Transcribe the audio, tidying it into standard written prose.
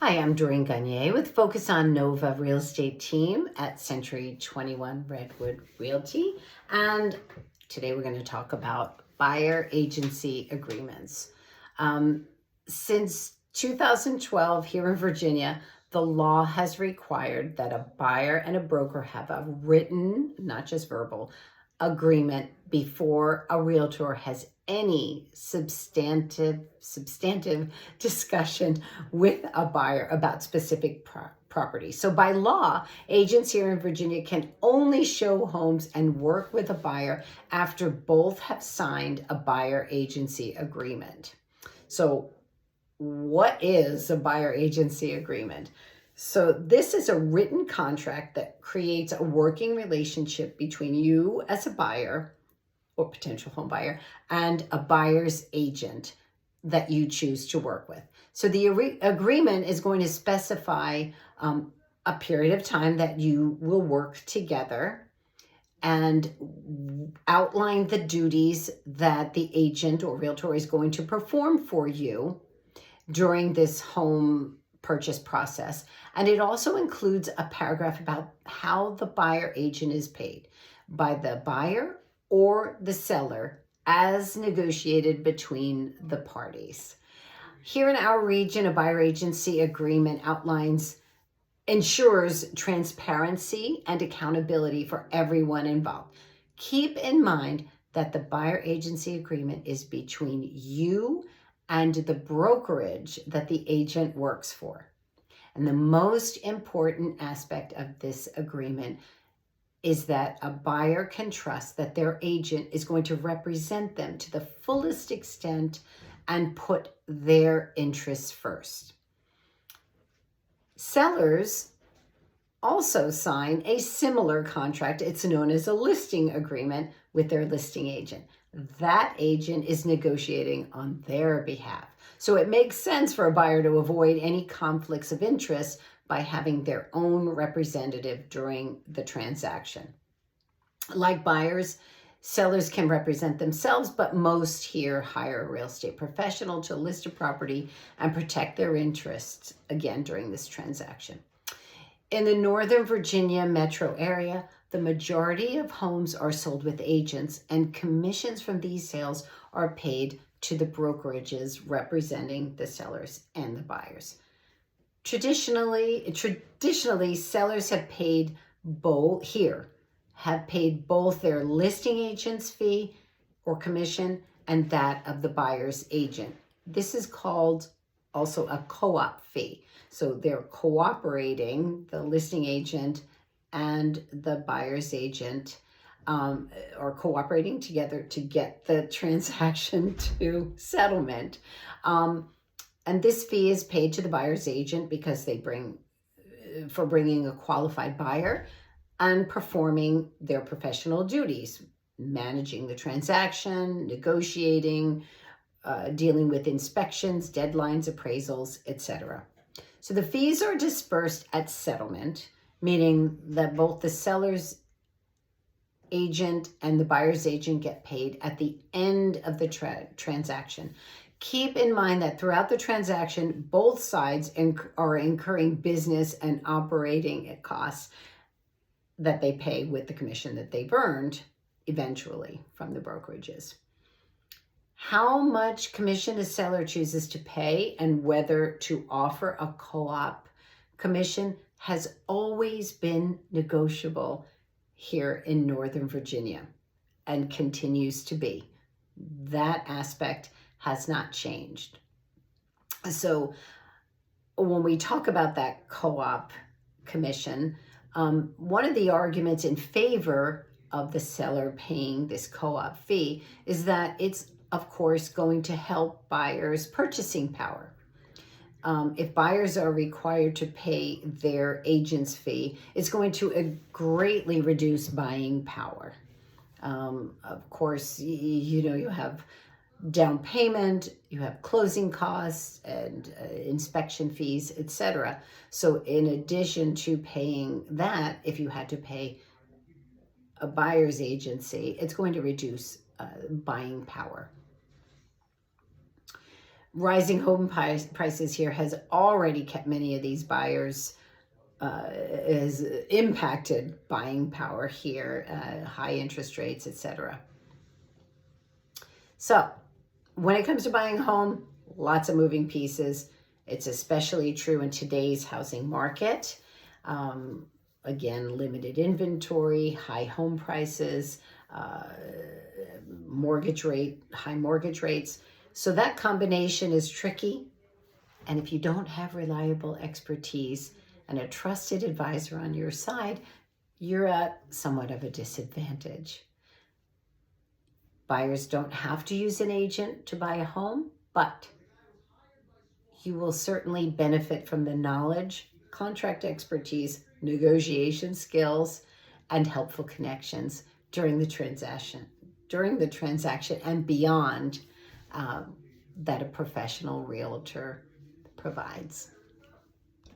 Hi, I'm Doreen Gagne with Focus on Nova Real Estate Team at Century 21 Redwood Realty. And today we're going to talk about buyer agency agreements. Since 2012 here in Virginia, the law has required that a buyer and a broker have a written, not just verbal, agreement before a realtor has any substantive discussion with a buyer about specific property. So by law, agents here in Virginia can only show homes and work with a buyer after both have signed a buyer agency agreement. So what is a buyer agency agreement? So this is a written contract that creates a working relationship between you as a buyer or potential home buyer and a buyer's agent that you choose to work with. So the agreement is going to specify a period of time that you will work together and outline the duties that the agent or realtor is going to perform for you during this home purchase process. And it also includes a paragraph about how the buyer agent is paid by the buyer or the seller as negotiated between the parties. Here in our region, a buyer agency agreement ensures transparency and accountability for everyone involved. Keep in mind that the buyer agency agreement is between you and the brokerage that the agent works for. And the most important aspect of this agreement is that a buyer can trust that their agent is going to represent them to the fullest extent and put their interests first. Sellers also sign a similar contract. It's known as a listing agreement with their listing agent. That agent is negotiating on their behalf. So it makes sense for a buyer to avoid any conflicts of interest by having their own representative during the transaction. Like buyers, sellers can represent themselves, but most here hire a real estate professional to list a property and protect their interests, again, during this transaction. In the Northern Virginia metro area, the majority of homes are sold with agents, and commissions from these sales are paid to the brokerages representing the sellers and the buyers. Traditionally, sellers have paid both their listing agent's fee or commission and that of the buyer's agent. This is called also a co-op fee. So they're cooperating, the listing agent and the buyer's agent are cooperating together to get the transaction to settlement. And this fee is paid to the buyer's agent because they bringing a qualified buyer and performing their professional duties, managing the transaction, negotiating, dealing with inspections, deadlines, appraisals, etc. So the fees are dispersed at settlement, meaning that both the seller's agent and the buyer's agent get paid at the end of the transaction. Keep in mind that throughout the transaction, both sides are incurring business and operating costs that they pay with the commission that they've earned eventually from the brokerages. How much commission a seller chooses to pay and whether to offer a co-op commission has always been negotiable here in Northern Virginia and continues to be. That aspect has not changed. So when we talk about that co-op commission, one of the arguments in favor of the seller paying this co-op fee is that it's, of course, going to help buyers' purchasing power. If buyers are required to pay their agent's fee, it's going to greatly reduce buying power. Of course, you have down payment, you have closing costs and inspection fees, etc. So in addition to paying that, if you had to pay a buyer's agency, it's going to reduce buying power. Rising home prices here has already kept many of these buyers, has impacted buying power here, high interest rates, etc. So when it comes to buying a home, lots of moving pieces. It's especially true in today's housing market. Again, limited inventory, high home prices, high mortgage rates. So that combination is tricky. And if you don't have reliable expertise and a trusted advisor on your side, you're at somewhat of a disadvantage. Buyers don't have to use an agent to buy a home, but you will certainly benefit from the knowledge, contract expertise, negotiation skills, and helpful connections during the transaction and beyond, that a professional realtor provides.